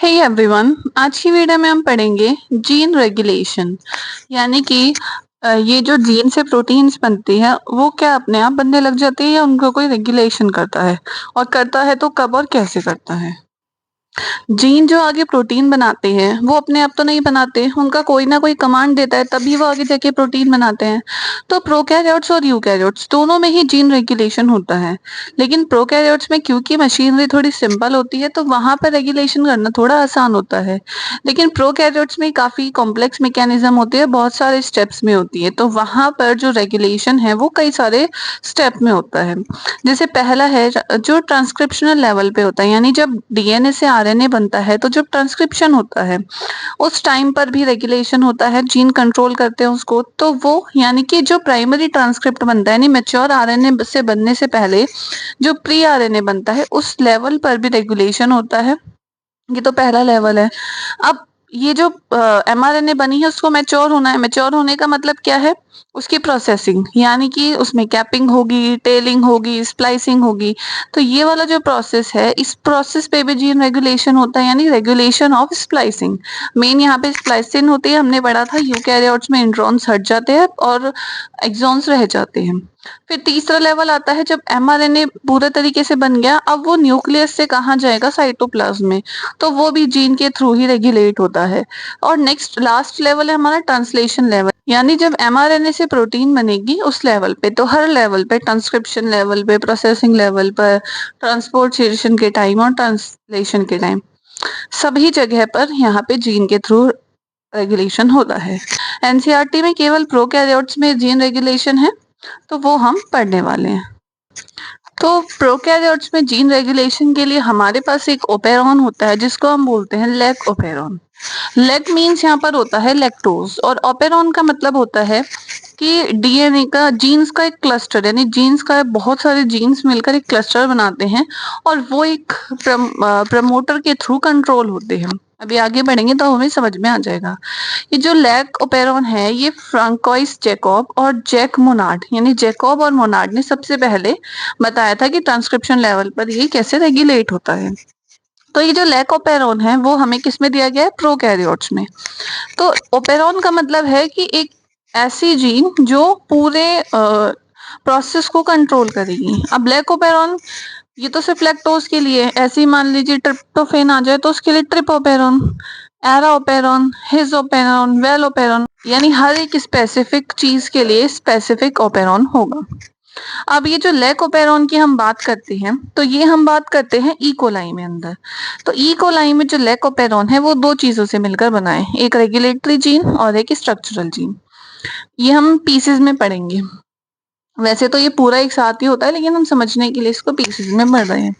Hey everyone, आज की video में हम पढ़ेंगे जीन रेगुलेशन। यानी कि ये जो जीन से प्रोटीन्स बनती है वो क्या अपने आप बनने लग जाती है या उनको कोई रेगुलेशन करता है, और करता है तो कब और कैसे करता है। जीन जो आगे प्रोटीन बनाते हैं वो अपने आप तो नहीं बनाते, उनका कोई ना कोई कमांड देता है तभी वो आगे जाके प्रोटीन बनाते हैं। तो प्रोकैरियोट्स और यूकैरियोट्स दोनों में ही जीन रेगुलेशन होता है, लेकिन प्रोकैरियोट्स में क्योंकि मशीनरी थोड़ी सिंपल होती है तो वहां पर रेगुलेशन करना थोड़ा आसान होता है। लेकिन प्रोकैरियोट्स में काफी कॉम्प्लेक्स मैकेनिज्म होती है, बहुत सारे स्टेप्स में होती है, तो वहां पर जो रेगुलेशन है वो कई सारे स्टेप में होता है। जैसे पहला है जो ट्रांसक्रिप्शनल लेवल पे होता है, यानी जब डीएनए से आरएनए बनता है तो जब ट्रांसक्रिप्शन होता है उस टाइम पर भी रेगुलेशन होता है, जीन कंट्रोल करते हैं उसको। तो वो यानी कि जो प्राइमरी ट्रांसक्रिप्ट बनता है, यानी मैच्योर आरएनए से बनने से पहले जो प्री आरएनए बनता है उस लेवल पर भी रेगुलेशन होता है। ये तो पहला लेवल है। अब ये जो एमआरएनए बनी है उसको मैच्योर होना है। मैच्योर होने का मतलब क्या है? उसकी प्रोसेसिंग, यानी कि उसमें कैपिंग होगी, टेलिंग होगी, स्प्लाइसिंग होगी। तो ये वाला जो प्रोसेस है, इस प्रोसेस पे भी जीन रेगुलेशन होता है, यानी रेगुलेशन ऑफ स्प्लाइसिंग। मेन यहाँ पे स्प्लाइसिंग होती है। हमने पढ़ा था यूकैरियोट्स में इंट्रॉन्स हट जाते हैं और एक्सॉन्स रह जाते हैं। फिर तीसरा लेवल आता है जब एमआरएनए पूरे तरीके से बन गया, अब वो न्यूक्लियस से कहाँ जाएगा? साइटोप्लाज्म में। तो वो भी जीन के थ्रू ही रेगुलेट होता है। और नेक्स्ट लास्ट लेवल है हमारा ट्रांसलेशन लेवल, यानी जब एमआरएनए से प्रोटीन बनेगी उस लेवल पे। तो हर लेवल पे, ट्रांसक्रिप्शन लेवल पे, प्रोसेसिंग लेवल पर, ट्रांसपोर्टेशन के टाइम और ट्रांसलेशन के टाइम, सभी जगह पर यहाँ पे जीन के थ्रू रेगुलेशन होता है। एनसीईआरटी में केवल प्रोकैरियोट्स में जीन रेगुलेशन है, तो वो हम पढ़ने वाले हैं। तो प्रोकैरियोट्स में जीन रेगुलेशन के लिए हमारे पास एक ओपेरॉन होता है जिसको हम बोलते हैं लेग ओपेरॉन। लेग मीन्स यहाँ पर होता है लैक्टोज, और ओपेरॉन का मतलब होता है कि डीएनए का, जीन्स का एक क्लस्टर, यानी जीन्स का बहुत सारे जीन्स मिलकर एक क्लस्टर बनाते हैं और वो एक प्रमोटर के थ्रू कंट्रोल होते हैं। अभी आगे बढ़ेंगे तो हमें समझ में आ जाएगा। ये जो लैक ओपेरॉन है ये फ्रांकोइस जैकब और जैक मोनार्ड, यानी जैकब और मोनार्ड ने सबसे पहले बताया था कि ट्रांसक्रिप्शन लेवल पर ये कैसे रेगुलेट होता है। तो ये जो लैक ओपेरॉन है वो हमें किस में दिया गया है? प्रोकैरियोट्स में। तो ओपेरॉन का मतलब है कि एक ऐसी जीन जो पूरे प्रोसेस को कंट्रोल करेगी। अब ब्लैक ओपेरॉन ये तो सिर्फ लैक्टोज के लिए, ऐसे ही मान लीजिए ट्रिप्टोफेन आ जाए तो उसके लिए ट्रिपोपेरॉन, एराओपेरॉन, हिजोपेरॉन, वेलोपेरॉन, यानी हर एक स्पेसिफिक चीज के लिए स्पेसिफिक ओपेरॉन होगा। अब ये जो लैक ओपेरॉन की हम बात करते हैं तो ये हम बात करते हैं इकोलाई में अंदर। तो इकोलाई में जो लैक ओपेरॉन है वो दो चीजों से मिलकर बना है, एक रेगुलेटरी जीन और एक स्ट्रक्चरल जीन। ये हम पीसेस में पढ़ेंगे। वैसे तो ये पूरा एक साथ ही होता है, लेकिन हम समझने के लिए इसको पीसेस में पढ़ रहे हैं।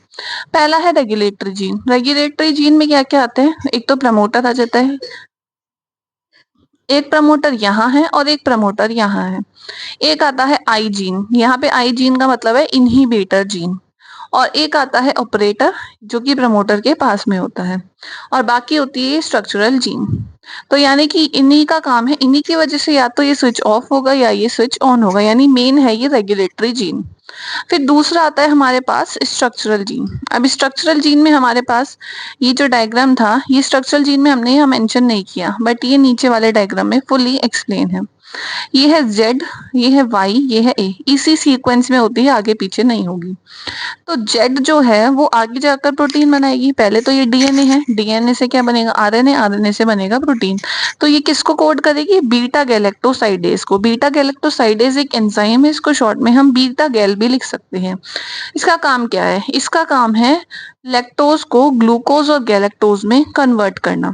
पहला है रेगुलेटरी जीन। रेगुलेटरी जीन में क्या क्या आता है? एक तो प्रमोटर आ जाता है, एक प्रमोटर यहाँ है और एक प्रमोटर यहाँ है। एक आता है आई जीन, यहाँ पे आई जीन का मतलब है इनहिबिटर जीन, और एक आता है ऑपरेटर जो कि प्रमोटर के पास में होता है, और बाकी होती है स्ट्रक्चरल जीन। तो यानी कि इन्हीं का काम है, इन्हीं की वजह से या तो ये स्विच ऑफ होगा या ये स्विच ऑन होगा, यानी मेन है ये रेगुलेटरी जीन। फिर दूसरा आता है हमारे पास स्ट्रक्चरल जीन। अब स्ट्रक्चरल जीन में हमारे पास ये जो डायग्राम था, ये स्ट्रक्चरल जीन में हमने यहाँ मेंशन नहीं किया, बट ये नीचे वाले डायग्राम में फुली एक्सप्लेन है। ये है Z, ये है Y, ये है A, इसी सीक्वेंस में होती है, आगे पीछे नहीं होगी। तो Z जो है वो आगे जाकर प्रोटीन बनाएगी। पहले तो ये डीएनए है, डीएनए से क्या बनेगा? आरएनए, आरएनए से बनेगा प्रोटीन। तो ये किसको कोड करेगी? बीटा गैलेक्टोसाइडेज को। बीटा गैलेक्टोसाइडेज एक एंजाइम है, इसको शॉर्ट में हम बीटा गैल भी लिख सकते हैं। इसका काम क्या है? इसका काम है लैक्टोज को ग्लूकोज और गैलेक्टोज में कन्वर्ट करना।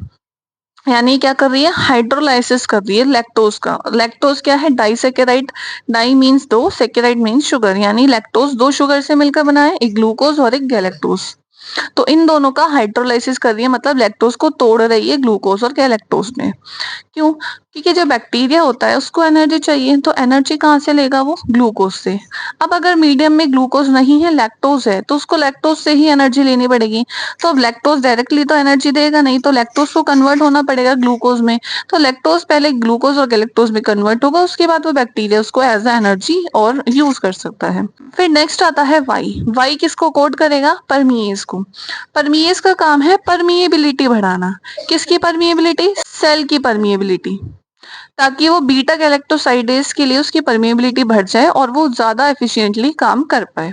यानी क्या कर रही है? हाइड्रोलाइसिस कर रही है लैक्टोज का। लैक्टोज क्या है? डाइसेकेराइड। डाई मीन्स दो, सेकेराइड मीन्स शुगर, यानी लैक्टोज दो शुगर से मिलकर बना है, एक ग्लूकोज और एक गैलेक्टोज। तो इन दोनों का हाइड्रोलाइसिस कर रही है, मतलब लैक्टोज को तोड़ रही है ग्लूकोज और गैलेक्टोज में। क्यों? क्योंकि जो बैक्टीरिया होता है उसको एनर्जी चाहिए, तो एनर्जी कहाँ से लेगा? वो ग्लूकोज से। अब अगर मीडियम में ग्लूकोज नहीं है, लैक्टोज है, तो उसको लैक्टोज से ही एनर्जी लेनी पड़ेगी। तो अब लैक्टोज डायरेक्टली तो एनर्जी देगा नहीं, तो लैक्टोज को कन्वर्ट होना पड़ेगा ग्लूकोज में। तो लैक्टोज पहले ग्लूकोज और गैलेक्टोज में कन्वर्ट होगा, उसके बाद वो बैक्टीरिया उसको एज अ एनर्जी और यूज कर सकता है। फिर नेक्स्ट आता है वाई। वाई किसको कोड करेगा? परमीएज को। परमीएस का काम है परमिएबिलिटी बढ़ाना। किसकी परमिएबिलिटी? सेल की परमिएबिलिटी, ताकि वो बीटा गैलेक्टोसाइडेज के लिए उसकी परमिएबिलिटी बढ़ जाए और वो ज्यादा एफिशिएंटली काम कर पाए।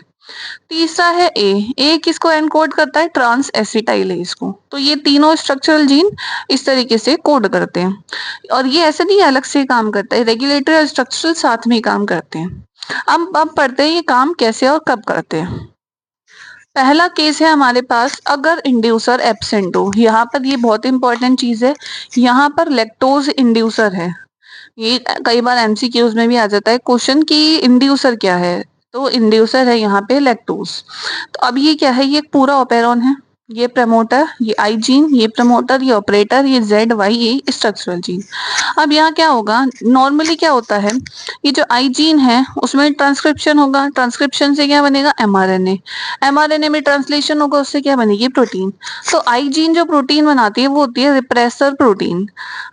तीसरा है ए किसको एनकोड करता है? ट्रांस एसिटाइलेज को। तो ये तीनों स्ट्रक्चरल जीन इस तरीके से कोड करते हैं और ये ऐसे नहीं अलग से काम करता है, रेगुलेटरी और स्ट्रक्चरल साथ में काम करते हैं। अब पढ़ते हैं ये काम कैसे और कब करते हैं। पहला केस है हमारे पास, अगर इंड्यूसर एब्सेंट हो। यहाँ पर ये बहुत इंपॉर्टेंट चीज है, यहाँ पर लैक्टोज इंड्यूसर है। ये कई बार एमसीक्यूज में भी आ जाता है क्वेश्चन कि इंड्यूसर क्या है, तो इंड्यूसर है यहाँ पे लैक्टोज। तो अब ये क्या है? ये एक पूरा ओपेरॉन है, ये प्रमोटर, ये आई जीन, ये प्रमोटर, ये ऑपरेटर, ये जेड वाई, ये स्ट्रक्चरल जीन। अब यहाँ क्या होगा? नॉर्मली क्या होता है, ये जो आई जीन है उसमें ट्रांसक्रिप्शन होगा, ट्रांसक्रिप्शन से क्या बनेगा? एमआरएनए, एमआरएनए में ट्रांसलेशन होगा, उससे क्या बनेगी? प्रोटीन। तो आई जीन जो प्रोटीन बनाती है वो होती है रिप्रेसर प्रोटीन।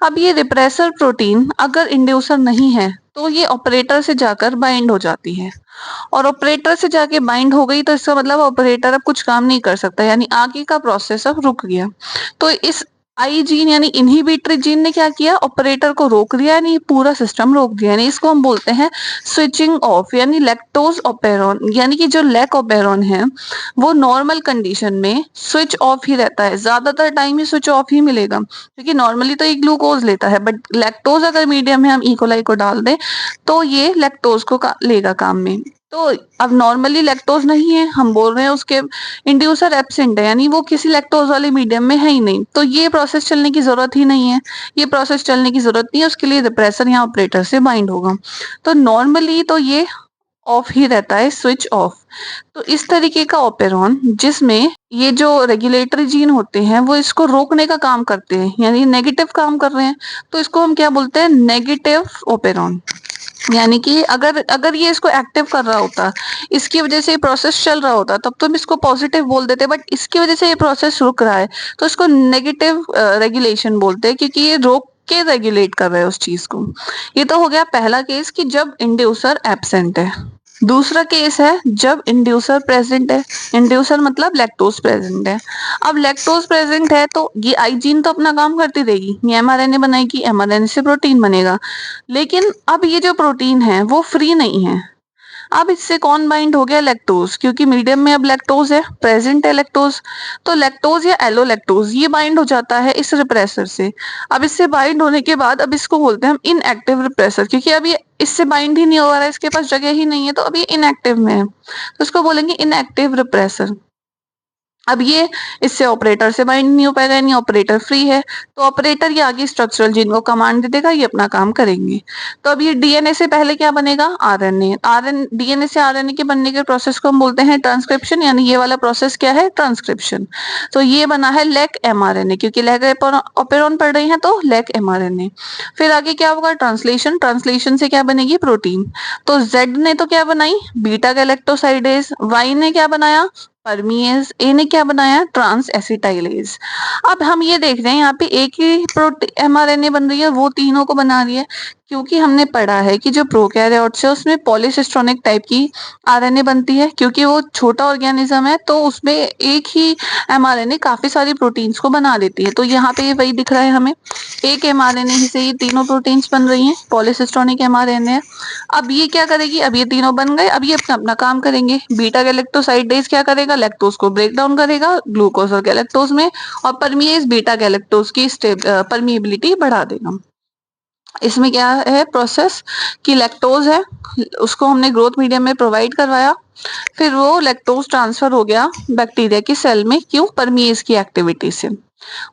अब ये रिप्रेसर प्रोटीन अगर इंड्यूसर नहीं है तो ये ऑपरेटर से जाकर बाइंड हो जाती है, और ऑपरेटर से जाके बाइंड हो गई तो इसका मतलब ऑपरेटर अब कुछ काम नहीं कर सकता, यानी आगे का प्रोसेस अब रुक गया। तो इस आई जीन यानी इनहिबिटरी जीन ने क्या किया? ऑपरेटर को रोक दिया, यानी पूरा सिस्टम रोक दिया, यानी इसको हम बोलते हैं स्विचिंग ऑफ, यानी लैक्टोज ऑपेरॉन। यानी कि जो लैक ऑपेरॉन है वो नॉर्मल कंडीशन में स्विच ऑफ ही रहता है, ज्यादातर टाइम ही स्विच ऑफ ही मिलेगा, क्योंकि नॉर्मली तो ये ग्लूकोज लेता है, बट लैक्टोज अगर मीडियम में हम इकोलाई को डाल दें तो ये लैक्टोज को लेगा काम में। तो अब नॉर्मली लैक्टोज नहीं है, हम बोल रहे हैं उसके इंड्यूसर एब्सेंट है, यानी वो किसी लैक्टोज वाले मीडियम में है ही नहीं, तो ये प्रोसेस चलने की जरूरत ही नहीं है। ये प्रोसेस चलने की जरूरत नहीं है, उसके लिए रिप्रेसर यहाँ ऑपरेटर से बाइंड होगा। तो नॉर्मली तो ये ऑफ ही रहता है, स्विच ऑफ। तो इस तरीके का ओपेरॉन जिसमें ये जो रेगुलेटरी जीन होते हैं वो इसको रोकने का काम करते हैं, यानी नेगेटिव काम कर रहे हैं, तो इसको हम क्या बोलते हैं? Negative operon. यानी कि अगर अगर ये इसको एक्टिव कर रहा होता, इसकी वजह से ये प्रोसेस चल रहा होता, तब तो हम इसको पॉजिटिव बोल देते, बट इसकी वजह से ये प्रोसेस रुक रहा है तो इसको नेगेटिव रेगुलेशन बोलते हैं, क्योंकि ये रोक के रेगुलेट कर रहा है उस चीज को। ये तो हो गया पहला केस कि जब इंड्यूसर एब्सेंट है। दूसरा केस है जब इंड्यूसर प्रेजेंट है। इंड्यूसर मतलब लैक्टोज प्रेजेंट है। अब लैक्टोज प्रेजेंट है तो ये आई जीन तो अपना काम करती रहेगी, ये एमआरएनए बनाएगी, एमआरएनए से प्रोटीन बनेगा, लेकिन अब ये जो प्रोटीन है वो फ्री नहीं है। अब इससे कौन बाइंड हो गया? लैक्टोज, क्योंकि मीडियम में अब लैक्टोज है, प्रेजेंट है लैक्टोज, तो लैक्टोज या एलोलैक्टोज ये बाइंड हो जाता है इस रिप्रेसर से। अब इससे बाइंड होने के बाद अब इसको बोलते हैं हम इनएक्टिव रिप्रेसर, क्योंकि अब ये इससे बाइंड ही नहीं हो रहा है, इसके पास जगह ही नहीं है, तो अब ये इनएक्टिव में है, तो इसको बोलेंगे इनएक्टिव रिप्रेसर। अब ये इससे ऑपरेटर से बाइंड नहीं हो पाएगा, यानी ऑपरेटर फ्री है, तो ऑपरेटर ये आगे स्ट्रक्चरल जीन को कमांड दे देगा, ये अपना काम करेंगे। तो अब ये डीएनए से पहले क्या बनेगा? आरएनए। डीएनए से आरएनए के बनने के प्रोसेस को हम बोलते हैं ट्रांसक्रिप्शन, यानी ये वाला प्रोसेस क्या है? ट्रांसक्रिप्शन। तो ये बना है लैक एमआरएनए, क्योंकि लैक ऑपेरॉन पढ़ रही है तो लैक एमआरएनए। फिर आगे क्या होगा? ट्रांसलेशन। ट्रांसलेशन से क्या बनेगी? प्रोटीन। तो जेड ने तो क्या बनाई? Beta galactosidase. वाई ने क्या बनाया? परमीएज। ए ने क्या बनाया? Transacetylase. अब हम ये देख रहे हैं यहाँ पे एक ही एमआरएनए बन रही है, वो तीनों को बना रही है, क्योंकि हमने पढ़ा है कि जो प्रोकैरियोट्स है उसमें पॉलीसिस्टोनिक टाइप की आरएनए बनती है, क्योंकि वो छोटा ऑर्गेनिज्म है तो उसमें एक ही एमआरएनए काफी सारी प्रोटीन्स को बना देती है। तो यहाँ पे वही दिख रहा है हमें, एक एमआरएनए ही से ये तीनों प्रोटीन्स बन रही हैं, पॉलीसिस्टोनिक एमआरएनए है। अब ये क्या करेगी? अब ये तीनों बन गए, अब ये अपना अपना काम करेंगे। बीटा गैलेक्टोसाइडेज क्या करेगा? लैक्टोज को ब्रेक डाउन करेगा ग्लूकोज और गैलेक्टोज में, और परमीएज बीटा गैलेक्टोज की परमिएबिलिटी बढ़ा देगा। इसमें क्या है प्रोसेस कि लैक्टोज है, उसको हमने ग्रोथ मीडियम में प्रोवाइड करवाया, फिर वो लैक्टोज ट्रांसफर हो गया बैक्टीरिया की सेल में, क्यों? परमीएज की एक्टिविटी से।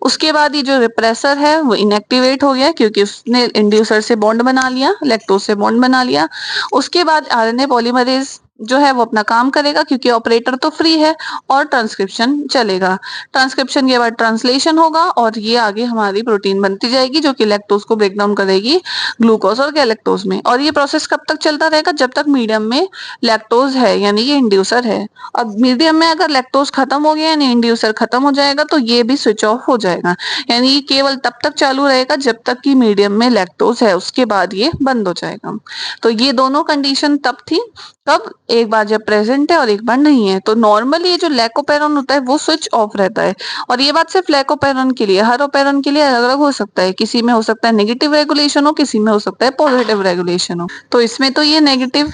उसके बाद ये जो रिप्रेसर है वो इनएक्टिवेट हो गया, क्योंकि उसने इंड्यूसर से बॉन्ड बना लिया, लैक्टोज से बॉन्ड बना लिया। उसके बाद आरएनए पॉलीमरेज जो है वो अपना काम करेगा, क्योंकि ऑपरेटर तो फ्री है, और ट्रांसक्रिप्शन चलेगा। ट्रांसक्रिप्शन के बाद ट्रांसलेशन होगा और ये आगे हमारी प्रोटीन बनती जाएगी, जो कि लैक्टोज को ब्रेक डाउन करेगी ग्लूकोज और गैलेक्टोज में। और ये प्रोसेस कब तक चलता रहेगा? जब तक मीडियम में लैक्टोज है, यानी ये इंड्यूसर है। अब मीडियम में अगर लैक्टोज खत्म हो गया, यानी इंड्यूसर खत्म हो जाएगा, तो ये भी स्विच ऑफ हो जाएगा, यानी ये केवल तब तक चालू रहेगा जब तक कि मीडियम में लैक्टोज है, उसके बाद ये बंद हो जाएगा। तो ये दोनों कंडीशन तब थी कब? एक बार जब प्रेजेंट है और एक बार नहीं है। तो नॉर्मली ये जो लैकोपेरॉन होता है वो स्विच ऑफ रहता है। और ये बात सिर्फ लैकोपेरॉन के लिए, हर ओपेरॉन के लिए अलग अलग हो सकता है। किसी में हो सकता है नेगेटिव रेगुलेशन हो, किसी में हो सकता है पॉजिटिव रेगुलेशन हो। तो इसमें तो ये नेगेटिव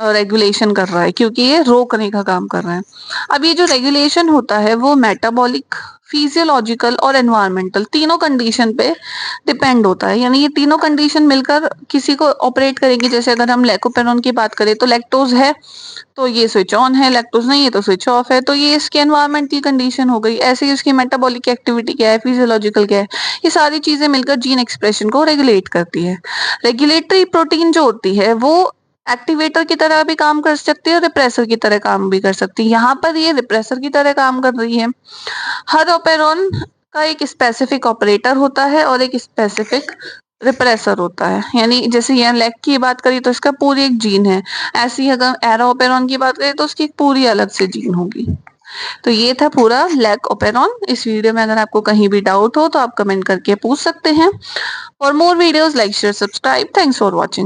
रेगुलेशन कर रहा है क्योंकि ये रोकने का काम कर रहा है। अब ये जो रेगुलेशन होता है वो मेटाबॉलिक, फिजियोलॉजिकल और एनवायरमेंटल तीनों कंडीशन पे डिपेंड होता है। यानी ये तीनों कंडीशन मिलकर किसी को ऑपरेट करेंगे। जैसे अगर हम लैकोपेरॉन की बात करें तो लैक्टोज है तो ये स्विच ऑन है, लैक्टोज नहीं है तो स्विच ऑफ है। तो ये इसकी एनवायरमेंट की कंडीशन हो गई। ऐसे ही उसकी मेटाबॉलिक एक्टिविटी क्या है, फिजियोलॉजिकल क्या है, ये सारी चीजें मिलकर जीन एक्सप्रेशन को रेगुलेट करती है। रेगुलेटरी प्रोटीन जो होती है वो एक्टिवेटर की तरह भी काम कर सकती है और रिप्रेसर की तरह काम भी कर सकती है। यहाँ पर ये रिप्रेसर की तरह काम कर रही है। हर ओपेरॉन का एक स्पेसिफिक ऑपरेटर होता है और एक स्पेसिफिक रिप्रेसर होता है। यानी जैसे यहाँ लैक की बात करी तो इसका पूरी एक जीन है। ऐसे ही अगर एरा ओपेरॉन की बात करें तो उसकी एक पूरी अलग से जीन होगी। तो ये था पूरा लैक ओपेरॉन। इस वीडियो में अगर आपको कहीं भी डाउट हो तो आप कमेंट करके पूछ सकते हैं। For more videos like share subscribe. Thanks for watching.